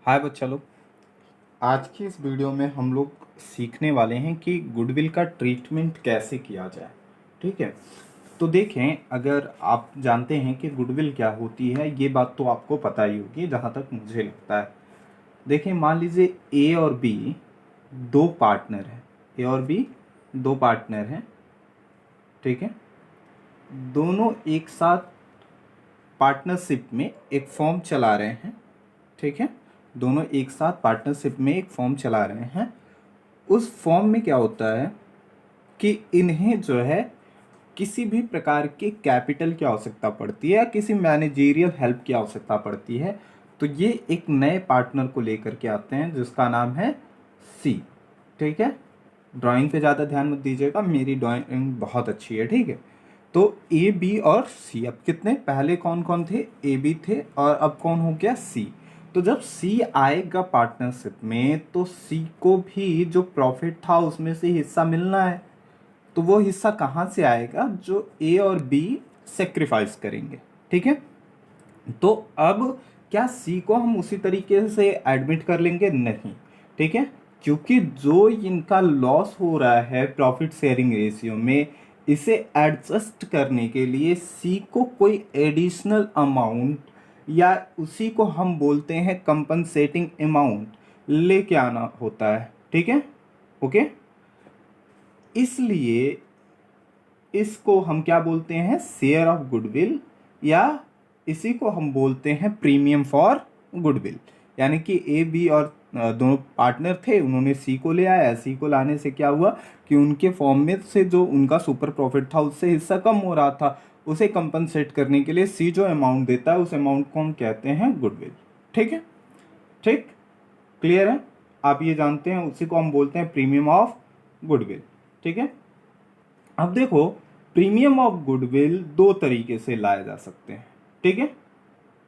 हाय बच्चा लोग। आज की इस वीडियो में हम लोग सीखने वाले हैं कि गुडविल का ट्रीटमेंट कैसे किया जाए। ठीक है, तो देखें, अगर आप जानते हैं कि गुडविल क्या होती है, ये बात तो आपको पता ही होगी जहाँ तक मुझे लगता है। देखें, मान लीजिए ए और बी दो पार्टनर हैं। ए और बी दो पार्टनर हैं। ठीक है, दोनों एक साथ पार्टनरशिप में एक फॉर्म चला रहे हैं। ठीक है, दोनों एक साथ पार्टनरशिप में एक फॉर्म चला रहे हैं। उस फॉर्म में क्या होता है कि इन्हें जो है किसी भी प्रकार के कैपिटल की आवश्यकता पड़ती है या किसी मैनेजेरियल हेल्प की आवश्यकता पड़ती है। तो ये एक नए पार्टनर को लेकर के आते हैं जिसका नाम है सी। ठीक है, ड्राइंग पे ज़्यादा ध्यान मत दीजिएगा, मेरी ड्राइंग बहुत अच्छी है। ठीक है, तो ए बी और सी, अब कितने, पहले कौन कौन थे, ए बी थे और अब कौन हो गया, सी। तो जब सी आएगा पार्टनरशिप में तो सी को भी जो प्रॉफिट था उसमें से हिस्सा मिलना है। तो वो हिस्सा कहाँ से आएगा, जो ए और बी सेक्रीफाइस करेंगे। ठीक है, तो अब क्या सी को हम उसी तरीके से एडमिट कर लेंगे, नहीं। ठीक है, क्योंकि जो इनका लॉस हो रहा है प्रॉफिट शेयरिंग रेशियो में, इसे एडजस्ट करने के लिए सी को कोई एडिशनल अमाउंट या उसी को हम बोलते हैं कंपनसेटिंग अमाउंट लेके आना होता है। ठीक है, ओके। इसलिए इसको हम क्या बोलते हैं, शेयर ऑफ गुडविल, या इसी को हम बोलते हैं प्रीमियम फॉर गुडविल। यानी कि ए बी और दोनों पार्टनर थे, उन्होंने सी को ले आया। सी को लाने से क्या हुआ कि उनके फॉर्म में से जो उनका सुपर प्रॉफिट था उससे हिस्सा कम हो रहा था। उसे कंपनसेट करने के लिए सी जो अमाउंट देता है उस अमाउंट को हम कहते हैं गुडविल। ठीक है, ठीक, क्लियर है, आप ये जानते हैं, उसी को हम बोलते हैं प्रीमियम ऑफ गुडविल। ठीक है, अब देखो, प्रीमियम ऑफ गुडविल दो तरीके से लाए जा सकते हैं। ठीक है,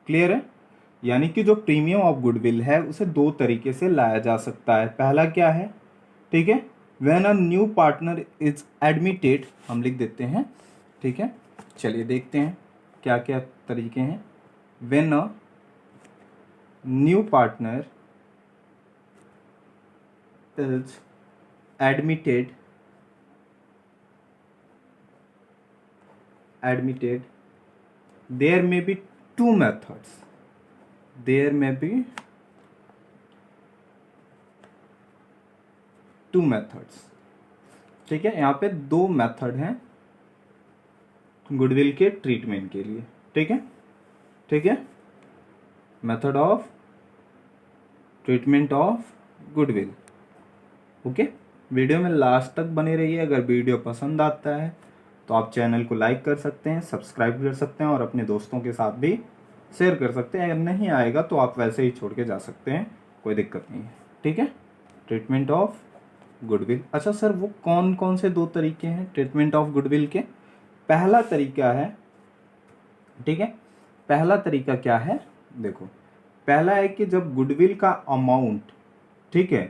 क्लियर है, यानी कि जो प्रीमियम ऑफ गुडविल है उसे दो तरीके से लाया जा सकता है। पहला क्या है, ठीक है, when a new partner is admitted, हम लिख देते हैं। ठीक है, चलिए देखते हैं क्या क्या तरीके हैं। When a new partner is admitted there may be two methods. There may be two methods. ठीक है, यहाँ पे दो मेथड हैं गुडविल के ट्रीटमेंट के लिए। ठीक है, ठीक है, method of treatment of goodwill. Okay, video में लास्ट तक बने रहिए। अगर वीडियो पसंद आता है तो आप चैनल को लाइक कर सकते हैं, सब्सक्राइब कर सकते हैं और अपने दोस्तों के साथ भी शेयर कर सकते हैं। अगर नहीं आएगा तो आप वैसे ही छोड़ के जा सकते हैं, कोई दिक्कत नहीं है। ठीक है, ट्रीटमेंट ऑफ गुडविल। अच्छा सर, वो कौन कौन से दो तरीके हैं ट्रीटमेंट ऑफ गुडविल के? पहला तरीका है, ठीक है, पहला तरीका क्या है, देखो, पहला है कि जब गुडविल का अमाउंट, ठीक है,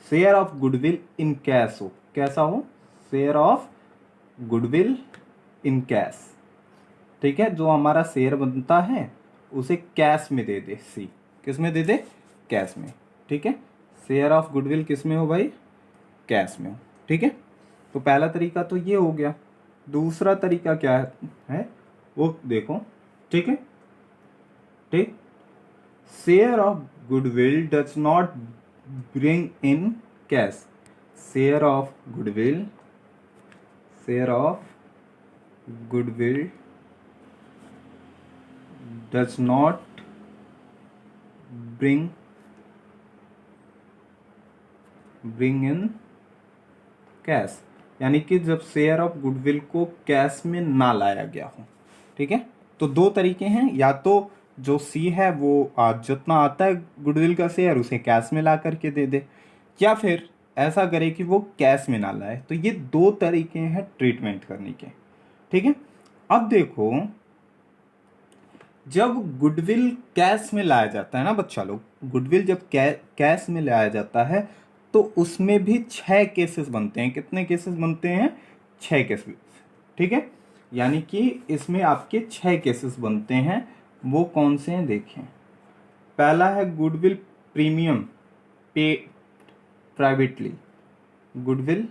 share of goodwill in cash हो। कैसा हो, share of goodwill in cash. ठीक है, जो हमारा शेयर बनता है उसे कैश में दे दे सी। किस में दे दे, कैश में। ठीक है, शेयर ऑफ गुडविल किस में हो भाई, कैश में हो। ठीक है, तो पहला तरीका तो ये हो गया। दूसरा तरीका क्या है वो देखो। ठीक है, ठीक, share of goodwill does not bring in cash. Share of goodwill, share of goodwill does not bring in cash, यानी कि जब शेयर ऑफ गुडविल को कैश में ना लाया गया हो। ठीक है, तो दो तरीके हैं, या तो जो सी है वो जितना आता है गुडविल का शेयर उसे कैश में ला करके दे दे, या फिर ऐसा करे कि वो कैश में ना लाए। तो ये दो तरीके हैं ट्रीटमेंट करने के। ठीक है, अब देखो, जब गुडविल कैश में लाया जाता है ना बच्चा लोग, गुडविल जब कैश में लाया जाता है तो उसमें भी 6 केसेस बनते हैं। कितने केसेस बनते हैं, 6 केसेस। ठीक है, यानी कि इसमें आपके 6 केसेस बनते हैं। वो कौन से हैं देखें। पहला है गुडविल प्रीमियम पे प्राइवेटली, गुडविल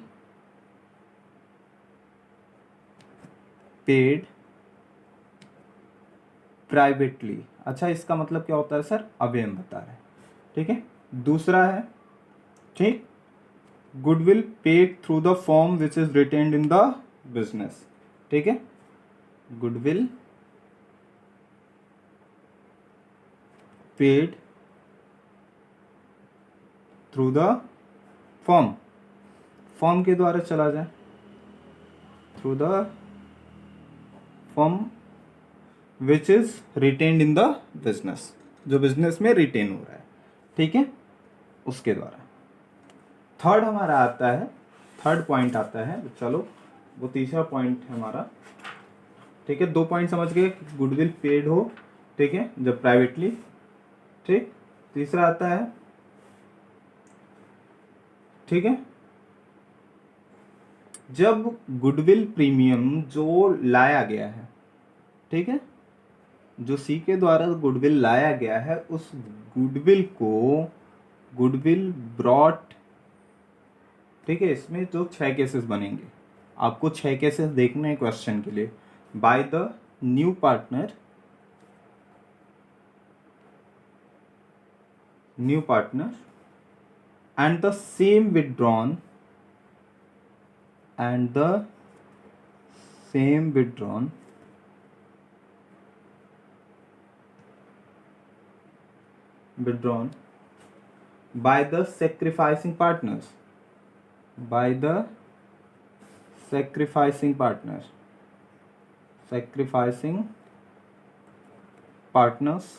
पेड प्राइवेटली। अच्छा, इसका मतलब क्या होता है सर, अभी हम बता रहे हैं। ठीक है, दूसरा है, ठीक, goodwill paid through the form which is retained in the business. ठीक है, goodwill paid through the form, form के द्वारा चला जाए, through the form which is retained in the business, जो बिजनेस में रिटेन हो रहा है। ठीक है, उसके द्वारा। थर्ड हमारा आता है, थर्ड पॉइंट आता है, चलो वो तीसरा पॉइंट है हमारा। ठीक है, 2 पॉइंट समझ गए, गुडविल पेड हो, ठीक है, जब प्राइवेटली। ठीक, तीसरा आता है, ठीक है, जब गुडविल प्रीमियम जो लाया गया है, ठीक है, जो सी के द्वारा गुडविल लाया गया है, उस गुडविल को गुडविल ब्रॉट, ठीक है, इसमें जो 6 केसेस बनेंगे, आपको 6 केसेस देखने हैं क्वेश्चन के लिए। Bye the new partner, new partner and the same withdrawn, and the same withdrawn by the sacrificing partners, by the sacrificing partners, sacrificing partners।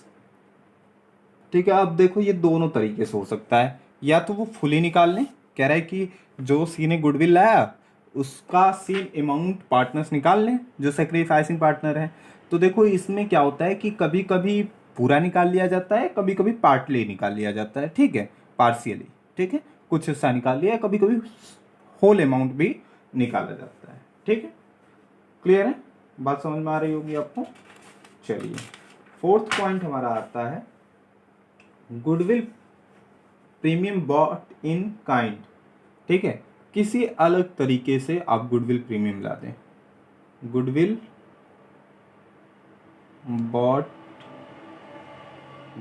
ठीक है, अब देखो ये दोनों तरीके से हो सकता है, या तो वो फुली निकाल लें, कह रहा है कि जो सी ने गुडविल लाया उसका सेम अमाउंट पार्टनर्स निकाल लें जो सेक्रीफाइसिंग पार्टनर है। तो देखो इसमें क्या होता है कि कभी कभी पूरा निकाल लिया जाता है, कभी कभी पार्टली निकाल लिया जाता है। ठीक है, पार्शियली, ठीक है, कुछ हिस्सा निकाल लिया, कभी कभी होल अमाउंट भी निकाला जाता है। ठीक है, क्लियर है, बात समझ में आ रही होगी आपको। चलिए, फोर्थ पॉइंट हमारा आता है, goodwill premium bought in kind. ठीक है, किसी अलग तरीके से आप गुडविल प्रीमियम ला दें, गुडविल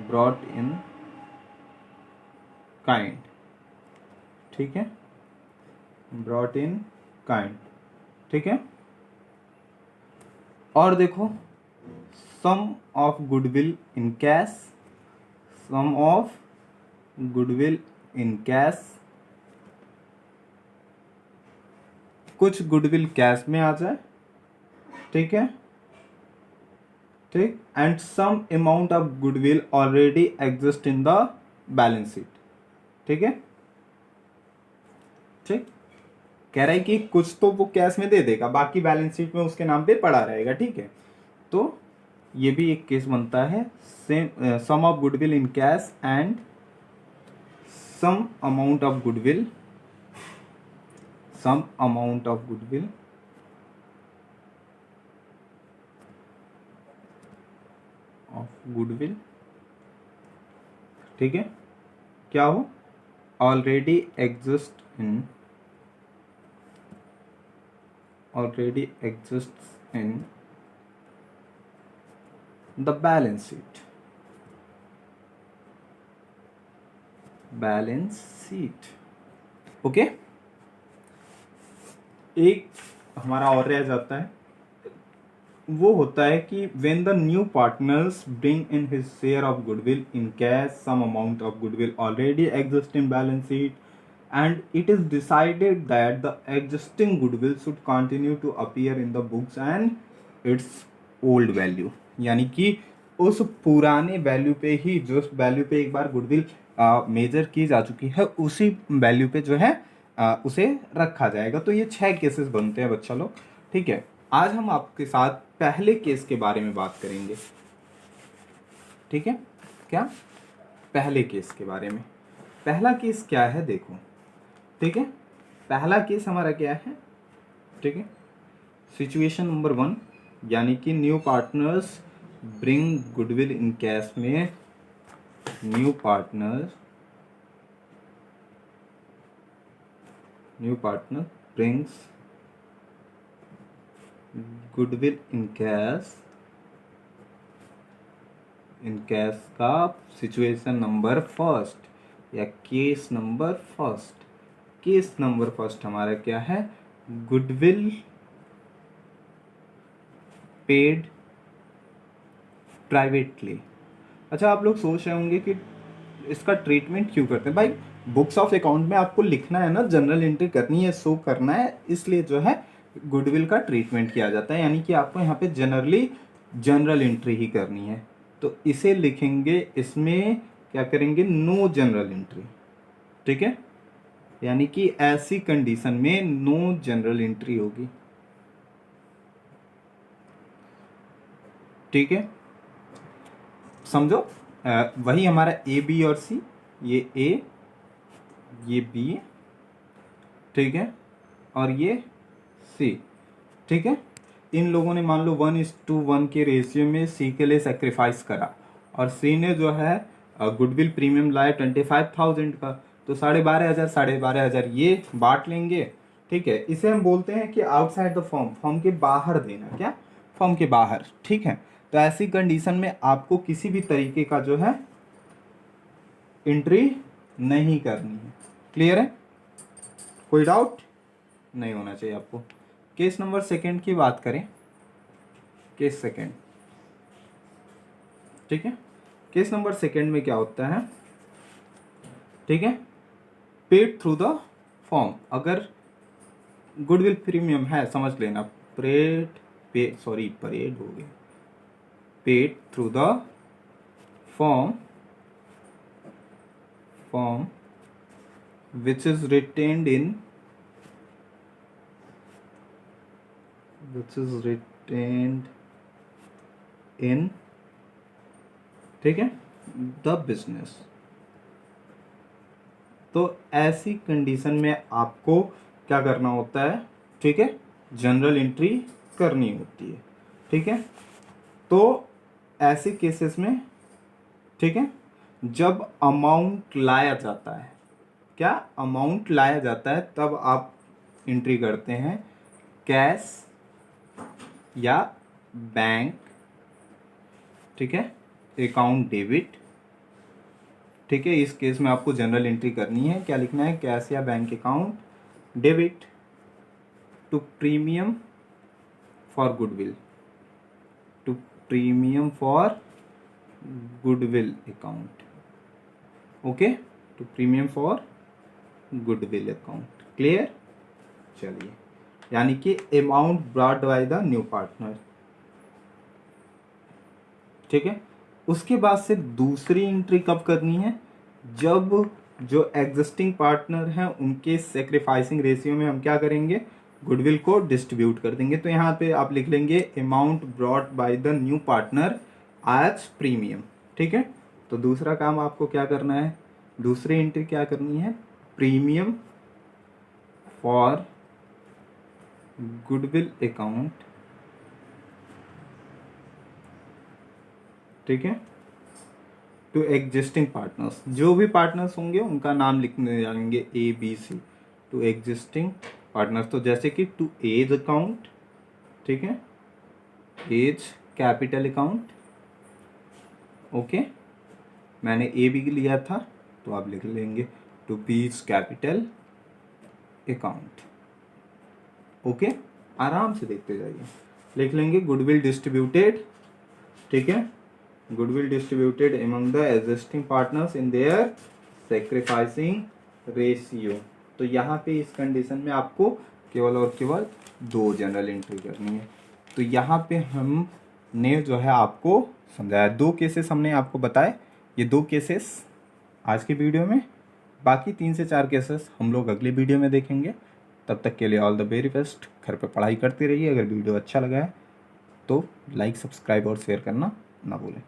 ब्रॉट इन काइंड। ठीक है, ब्रॉट इन काइंड। ठीक है, और देखो, some of goodwill in cash, some of goodwill in cash, कुछ गुडविल कैश में आ जाए। ठीक है, ठीक, and some amount of goodwill already exist in the balance sheet. ठीक है, ठीक, कह रहा है कि कुछ तो वो कैश में दे देगा, बाकी बैलेंस शीट में उसके नाम पे पड़ा रहेगा। ठीक है, तो ये भी एक केस बनता है, same sum of goodwill in cash and some amount of goodwill, some amount of goodwill ठीक है, क्या हो, already exists in the balance sheet, balance sheet. Okay, एक हमारा और रह जाता है, वो होता है कि when the new partners bring in his share of goodwill in cash, sum amount of goodwill already exist in balance sheet and it is decided that the existing goodwill should continue to appear in the books and its old value. यानी कि उस पुराने value पे ही, जो value पे एक बार goodwill major की जा चुकी है, उसी वैल्यू पे जो है उसे रखा जाएगा। तो ये 6 केसेस बनते हैं बच्चा लोग। ठीक है, आज हम आपके साथ पहले केस के बारे में बात करेंगे। ठीक है, क्या, पहले केस के बारे में। पहला केस क्या है देखो। ठीक है, पहला केस हमारा क्या है, ठीक है, सिचुएशन नंबर 1, यानी कि new partners bring goodwill in cash में new partners new partner brings goodwill in cash का सिचुएशन नंबर फर्स्ट या case number first. Case number first हमारा क्या है, गुडविल पेड प्राइवेटली। अच्छा, आप लोग सोच रहे होंगे कि इसका ट्रीटमेंट क्यों करते हैं। भाई बुक्स ऑफ अकाउंट में आपको लिखना है ना, जनरल एंट्री करनी है, शो करना है, इसलिए जो है गुडविल का ट्रीटमेंट किया जाता है। यानी कि आपको यहाँ पे जनरली जनरल एंट्री ही करनी है, तो इसे लिखेंगे, इसमें क्या करेंगे, नो जनरल एंट्री। ठीक है, यानी कि ऐसी कंडीशन में नो जनरल एंट्री होगी। ठीक है, समझो, वही हमारा ए बी और सी, ये ए ये बी, ठीक है, और ये सी। ठीक है, इन लोगों ने मान लो 1:1 के रेशियो में सी के लिए सेक्रीफाइस करा, और सी ने जो है गुडविल प्रीमियम लाया 25,000 का, तो 12,500 ये बांट लेंगे। ठीक है, इसे हम बोलते हैं कि आउटसाइड द फॉर्म, फॉर्म के बाहर देना, क्या, फॉर्म के बाहर। ठीक है, तो ऐसी कंडीशन में आपको किसी भी तरीके का जो है एंट्री नहीं करनी है। क्लियर है, कोई डाउट नहीं होना चाहिए आपको। केस नंबर सेकंड की बात करें, केस सेकंड, ठीक है, केस नंबर सेकंड में क्या होता है, ठीक है, पेड थ्रू द फॉर्म। अगर गुडविल प्रीमियम है, समझ लेना, परेड हो गया, paid through the form which is retained in ठीक है, द बिजनेस। तो ऐसी कंडीशन में आपको क्या करना होता है, ठीक है, जनरल एंट्री करनी होती है। ठीक है, तो ऐसे केसेस में, ठीक है, जब अमाउंट लाया जाता है, क्या अमाउंट लाया जाता है, तब आप एंट्री करते हैं कैश या बैंक, ठीक है, अकाउंट डेबिट। ठीक है, इस केस में आपको जनरल एंट्री करनी है, क्या लिखना है, कैश या bank account debit to premium for goodwill, to premium for goodwill account. Okay, to premium for goodwill account. Clear, चलिए, यानी कि amount brought by the new partner. ठीक है, उसके बाद से दूसरी एंट्री कब करनी है, जब जो एग्जिस्टिंग पार्टनर हैं उनके सेक्रीफाइसिंग रेशियो में हम क्या करेंगे, गुडविल को डिस्ट्रीब्यूट कर देंगे। तो यहाँ पे आप लिख लेंगे amount brought by the new partner as premium. ठीक है, तो दूसरा काम आपको क्या करना है, दूसरी एंट्री क्या करनी है, प्रीमियम फॉर गुडविल अकाउंट। ठीक है, टू एग्जिस्टिंग पार्टनर्स, जो भी पार्टनर्स होंगे उनका नाम लिखने जाएंगे A B C, to existing partners. तो जैसे कि टू एज अकाउंट, ठीक है, एज कैपिटल अकाउंट। ओके, मैंने ए बी लिया था, तो आप लिख लेंगे टू बीज कैपिटल अकाउंट। ओके, आराम से देखते जाइए, लिख लेंगे गुडविल डिस्ट्रीब्यूटेड, ठीक है, goodwill distributed among the existing partners in their sacrificing ratio. तो यहाँ पे इस कंडीशन में आपको केवल और केवल 2 जनरल एंट्री करनी है। तो यहाँ पे हमने जो है आपको समझाया, 2 केसेस हमने आपको बताए, ये 2 केसेस आज की वीडियो में, बाकी 3 से 4 केसेस हम लोग अगली वीडियो में देखेंगे। तब तक के लिए ऑल द वेरी बेस्ट, घर पे पढ़ाई करते रहिए। अगर वीडियो अच्छा लगा है तो लाइक, सब्सक्राइब और शेयर करना ना भूलें।